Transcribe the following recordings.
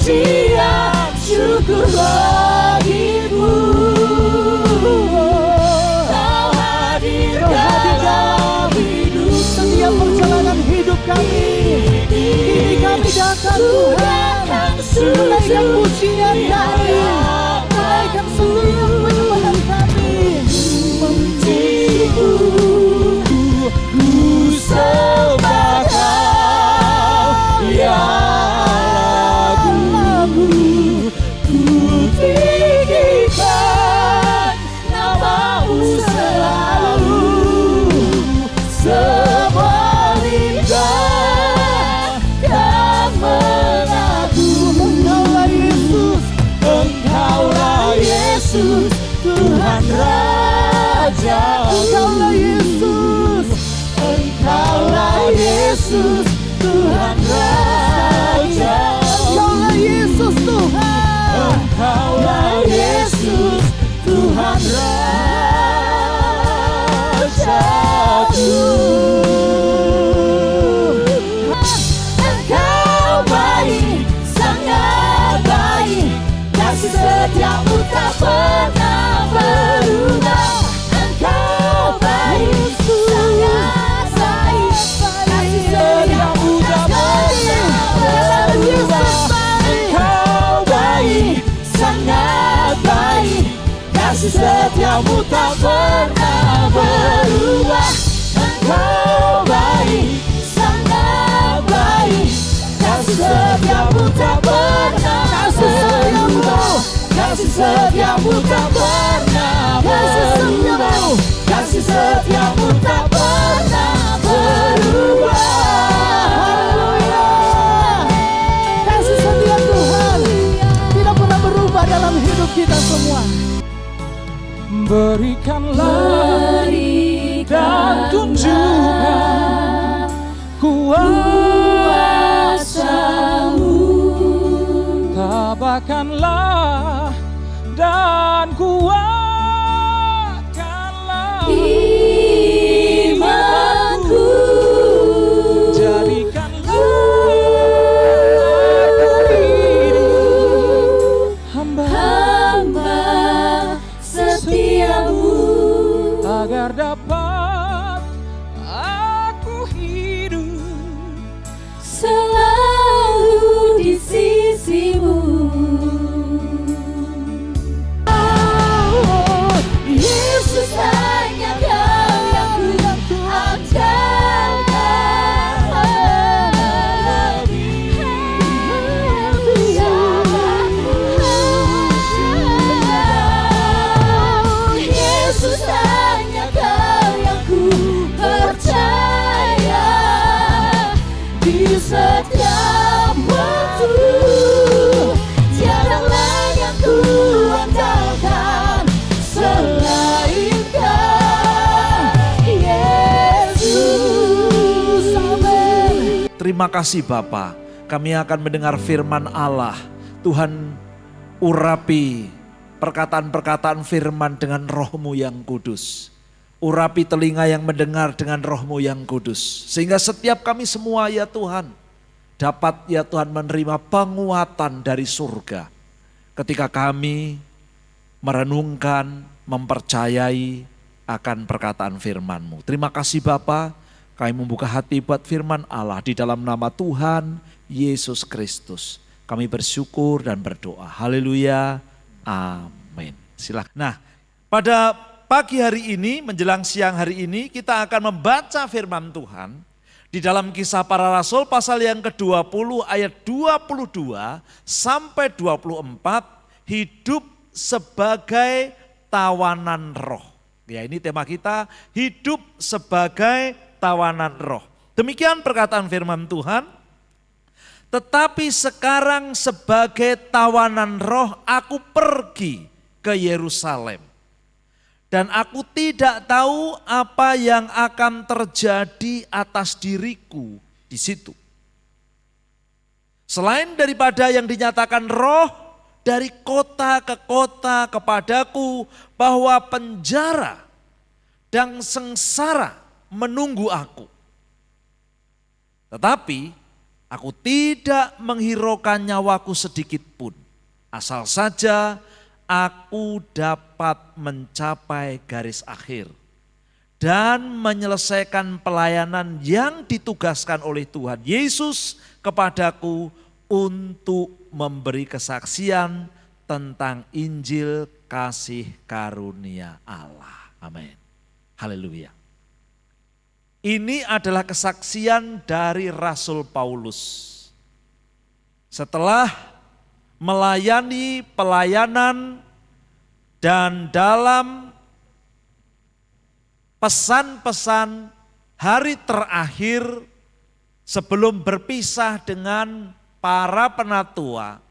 pujian syukur bagimu. Kau hadir dalam hidup, setiap perjalanan hidup kami. Ini kami datang Tuhan, menaikkan pujian kami, menaikkan setiap penyembahan kami. mencipu, ku sembah Kau ya lagu, ku tinggikan namamu selalu. Semua lidah dan mengaku, Engkaulah Yesus, Tuhan Raja. Engkaulah Yesus, Engkaulah Yesus, Tuhan Raja. Engkaulah Yesus Tuhan, Engkaulah Yesus, Tuhan Rajaku. Engkau baik, sangat baik, kasih setiamu tak pernah berubah. Engkau baik, sangat baik, kasih setiamu tak pernah berubah. Engkau baik, sangat baik, kasih setiamu tak pernah berubah. Engkau baik, sangat baik, kasih setiamu tak pernah berubah. Kasih setiamu tak pernah berubah. Kasih setiamu tak pernah berubah. haleluya. Kasih setia Tuhan tidak pernah berubah dalam hidup kita semua. Berikanlah dan tunjukkan kuasa-Mu, tabahkanlah dan kuatkanlah Imanku, jadikanlah aku hidup hamba setiamu. agar dapat aku hidup Selalu di sisimu. Yesus, hanya Kau yang ku andalkan. Yesus, hanya Kau yang ku percaya. Di setiap waktu tiada lain yang ku andalkan selain Kau, Yesus. Amin. Terima kasih Bapa, kami akan mendengar firman Allah. Tuhan, urapi perkataan-perkataan firman dengan Roh-Mu yang kudus. Urapi telinga yang mendengar dengan Roh-Mu yang kudus. Sehingga setiap kami semua ya Tuhan, dapat ya Tuhan menerima penguatan dari surga. Ketika kami merenungkan, mempercayai akan perkataan firman-Mu. Terima kasih Bapa, kami membuka hati buat firman Allah di dalam nama Tuhan Yesus Kristus. Kami bersyukur dan berdoa. Haleluya. Amin. Silakan. Nah, pada pagi hari ini menjelang siang hari ini kita akan membaca firman Tuhan di dalam Kisah Para Rasul pasal yang ke-20 ayat 22 sampai 24, hidup sebagai tawanan roh. Ya, ini tema kita, hidup sebagai tawanan roh. Demikian perkataan firman Tuhan. Tetapi sekarang sebagai tawanan roh aku pergi ke Yerusalem. Dan aku tidak tahu apa yang akan terjadi atas diriku di situ. Selain daripada yang dinyatakan roh dari kota ke kota kepadaku bahwa penjara dan sengsara menunggu aku. Tetapi Aku tidak menghiraukan nyawaku sedikit pun, asal saja aku dapat mencapai garis akhir dan menyelesaikan pelayanan yang ditugaskan oleh Tuhan Yesus kepadaku untuk memberi kesaksian tentang Injil kasih karunia Allah. Amin. Haleluya. Ini adalah kesaksian dari Rasul Paulus. Setelah melayani pelayanan dan dalam pesan-pesan hari terakhir sebelum berpisah dengan para penatua,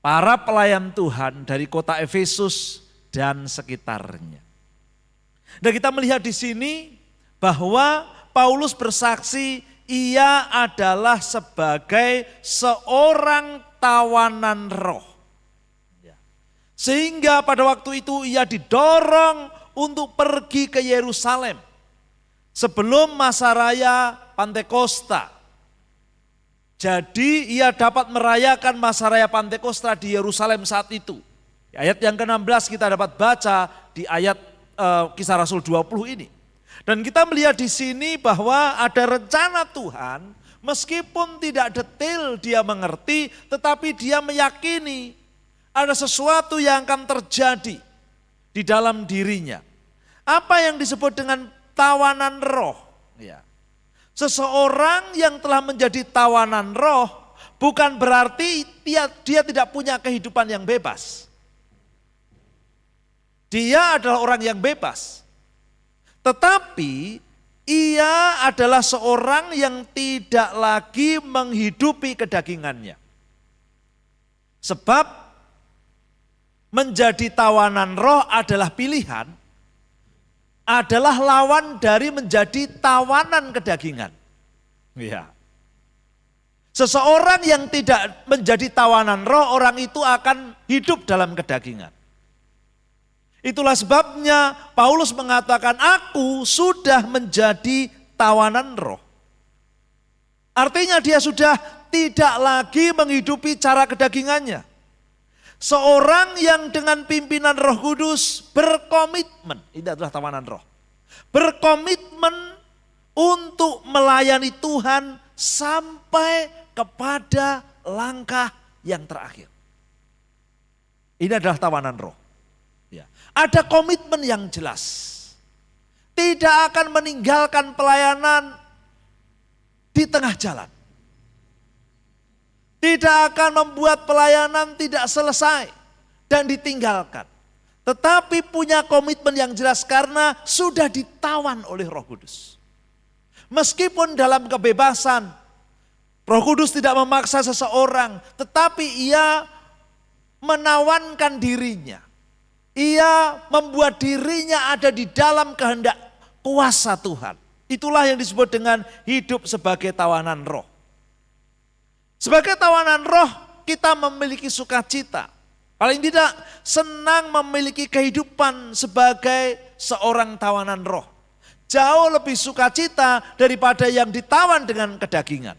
para pelayan Tuhan dari kota Efesus dan sekitarnya. Dan kita melihat di sini bahwa Paulus bersaksi ia adalah sebagai seorang tawanan roh. Sehingga pada waktu itu ia didorong untuk pergi ke Yerusalem sebelum masa raya Pantekosta. Jadi ia dapat merayakan masa raya Pantekosta di Yerusalem saat itu. Di ayat yang ke-16 kita dapat baca di ayat Kisah Rasul 20 ini. Dan kita melihat di sini bahwa ada rencana Tuhan, meskipun tidak detail dia mengerti, tetapi dia meyakini ada sesuatu yang akan terjadi di dalam dirinya. Apa yang disebut dengan tawanan roh? Ya. Seseorang yang telah menjadi tawanan roh bukan berarti dia tidak punya kehidupan yang bebas. Dia adalah orang yang bebas. Tetapi ia adalah seorang yang tidak lagi menghidupi kedagingannya. Sebab menjadi tawanan roh adalah pilihan, adalah lawan dari menjadi tawanan kedagingan. Ya. Seseorang yang tidak menjadi tawanan roh, orang itu akan hidup dalam kedagingan. Itulah sebabnya Paulus mengatakan, aku sudah menjadi tawanan roh. Artinya dia sudah tidak lagi menghidupi cara kedagingannya. Seorang yang dengan pimpinan Roh Kudus berkomitmen, ini adalah tawanan roh. Berkomitmen untuk melayani Tuhan sampai kepada langkah yang terakhir. Ini adalah tawanan roh. Ada komitmen yang jelas. Tidak akan meninggalkan pelayanan di tengah jalan. Tidak akan membuat pelayanan tidak selesai dan ditinggalkan. Tetapi punya komitmen yang jelas karena sudah ditawan oleh Roh Kudus. Meskipun dalam kebebasan, Roh Kudus tidak memaksa seseorang, tetapi ia menawankan dirinya. Ia membuat dirinya ada di dalam kehendak kuasa Tuhan. Itulah yang disebut dengan hidup sebagai tawanan roh. Sebagai tawanan roh kita memiliki sukacita. Paling tidak senang memiliki kehidupan sebagai seorang tawanan roh. Jauh lebih sukacita daripada yang ditawan dengan kedagingan.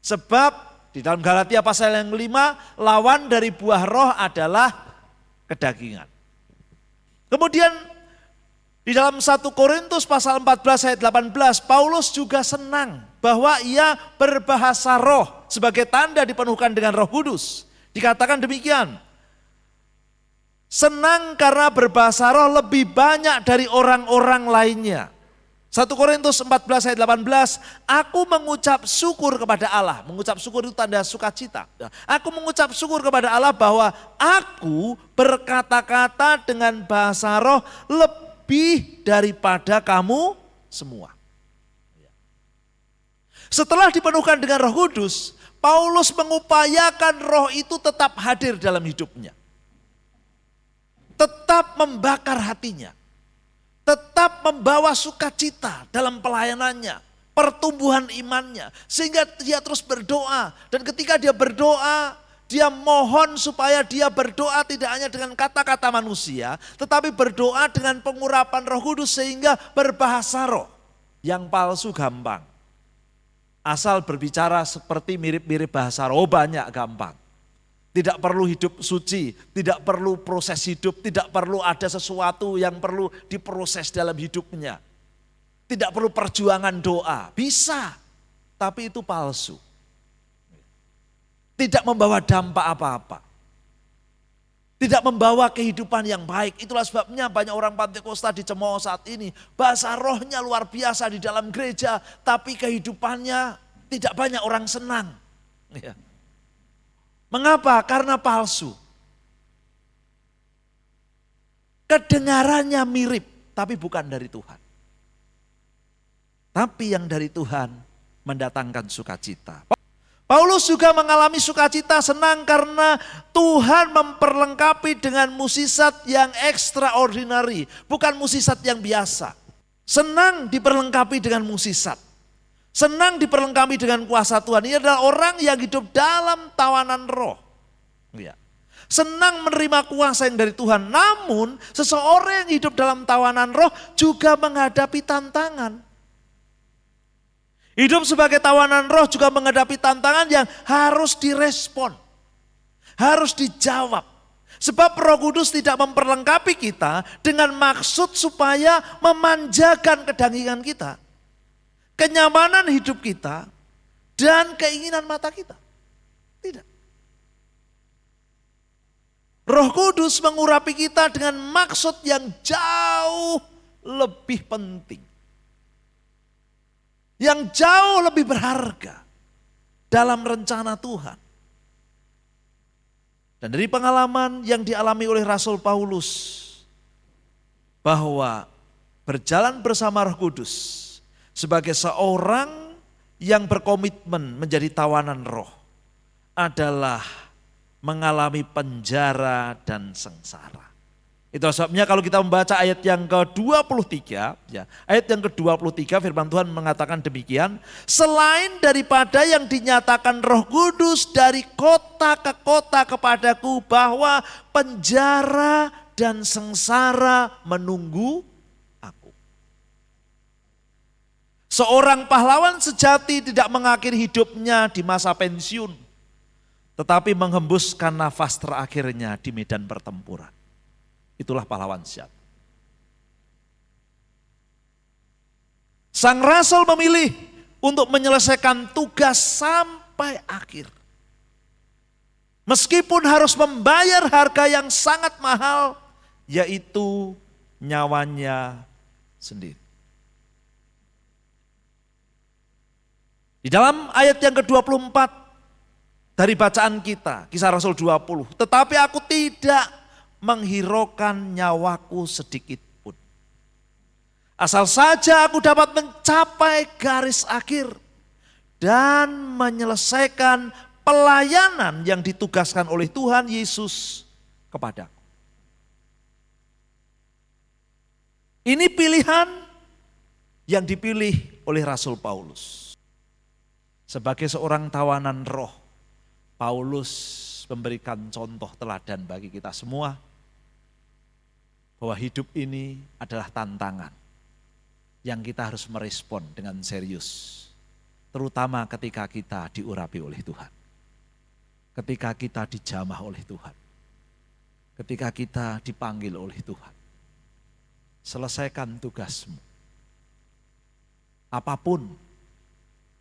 Sebab di dalam Galatia pasal yang 5, lawan dari buah roh adalah kedagingan. Kemudian di dalam 1 Korintus pasal 14 ayat 18, Paulus juga senang bahwa ia berbahasa roh sebagai tanda dipenuhkan dengan Roh Kudus. Dikatakan demikian, senang karena berbahasa roh lebih banyak dari orang-orang lainnya. 1 Korintus 14 ayat 18, aku mengucap syukur kepada Allah. Mengucap syukur itu tanda sukacita. Aku mengucap syukur kepada Allah bahwa aku berkata-kata dengan bahasa roh lebih daripada kamu semua. Setelah dipenuhkan dengan Roh Kudus, Paulus mengupayakan roh itu tetap hadir dalam hidupnya. Tetap membakar hatinya. Tetap membawa sukacita dalam pelayanannya, pertumbuhan imannya. Sehingga dia terus berdoa. Dan ketika dia berdoa, dia mohon supaya dia berdoa tidak hanya dengan kata-kata manusia, tetapi berdoa dengan pengurapan Roh Kudus sehingga berbahasa roh. Yang palsu gampang. Asal berbicara seperti mirip-mirip bahasa roh banyak gampang. Tidak perlu hidup suci, tidak perlu proses hidup, tidak perlu ada sesuatu yang perlu diproses dalam hidupnya. Tidak perlu perjuangan doa, bisa, tapi itu palsu. Tidak membawa dampak apa-apa. Tidak membawa kehidupan yang baik. Itulah sebabnya banyak orang Pantekosta dicemooh saat ini. Bahasa rohnya luar biasa di dalam gereja, tapi kehidupannya tidak banyak orang senang. Ya. Mengapa? Karena palsu. Kedengarannya mirip, tapi bukan dari Tuhan. Tapi yang dari Tuhan mendatangkan sukacita. Paulus juga mengalami sukacita senang karena Tuhan memperlengkapi dengan mukjizat yang extraordinary. Bukan mukjizat yang biasa. Senang diperlengkapi dengan mukjizat. Senang diperlengkapi dengan kuasa Tuhan. Ini adalah orang yang hidup dalam tawanan roh. Ya. Senang menerima kuasa yang dari Tuhan. Namun seseorang yang hidup dalam tawanan roh juga menghadapi tantangan. Hidup sebagai tawanan roh juga menghadapi tantangan yang harus direspon. Harus dijawab. Sebab Roh Kudus tidak memperlengkapi kita dengan maksud supaya memanjakan kedangingan kita. Kenyamanan hidup kita dan keinginan mata kita. Tidak. Roh Kudus mengurapi kita dengan maksud yang jauh lebih penting. Yang jauh lebih berharga dalam rencana Tuhan. Dan dari pengalaman yang dialami oleh Rasul Paulus, bahwa berjalan bersama Roh Kudus sebagai seorang yang berkomitmen menjadi tawanan roh adalah mengalami penjara dan sengsara. Itu sebabnya kalau kita membaca ayat yang ke-23, ya, ayat yang ke-23 firman Tuhan mengatakan demikian, selain daripada yang dinyatakan Roh Kudus dari kota ke kota kepadaku bahwa penjara dan sengsara menunggu aku. Seorang pahlawan sejati tidak mengakhiri hidupnya di masa pensiun, tetapi menghembuskan nafas terakhirnya di medan pertempuran. Itulah pahlawan sejati. Sang Rasul memilih untuk menyelesaikan tugas sampai akhir. Meskipun harus membayar harga yang sangat mahal, yaitu nyawanya sendiri. Di dalam ayat yang ke-24 dari bacaan kita, Kisah Rasul 20. Tetapi aku tidak menghiraukan nyawaku sedikit pun. Asal saja aku dapat mencapai garis akhir dan menyelesaikan pelayanan yang ditugaskan oleh Tuhan Yesus kepadaku. Ini pilihan yang dipilih oleh Rasul Paulus. Sebagai seorang tawanan roh, Paulus memberikan contoh teladan bagi kita semua bahwa hidup ini adalah tantangan yang kita harus merespon dengan serius, terutama ketika kita diurapi oleh Tuhan, ketika kita dijamah oleh Tuhan, ketika kita dipanggil oleh Tuhan. Selesaikan tugasmu, apapun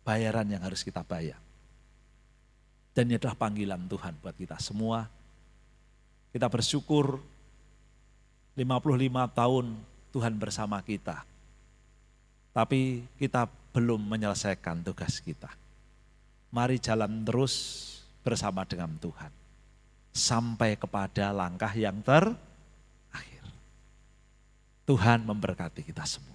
bayaran yang harus kita bayar. Dan ini adalah panggilan Tuhan buat kita semua. Kita bersyukur 55 tahun Tuhan bersama kita. Tapi kita belum menyelesaikan tugas kita. Mari jalan terus bersama dengan Tuhan. Sampai kepada langkah yang terakhir. Tuhan memberkati kita semua.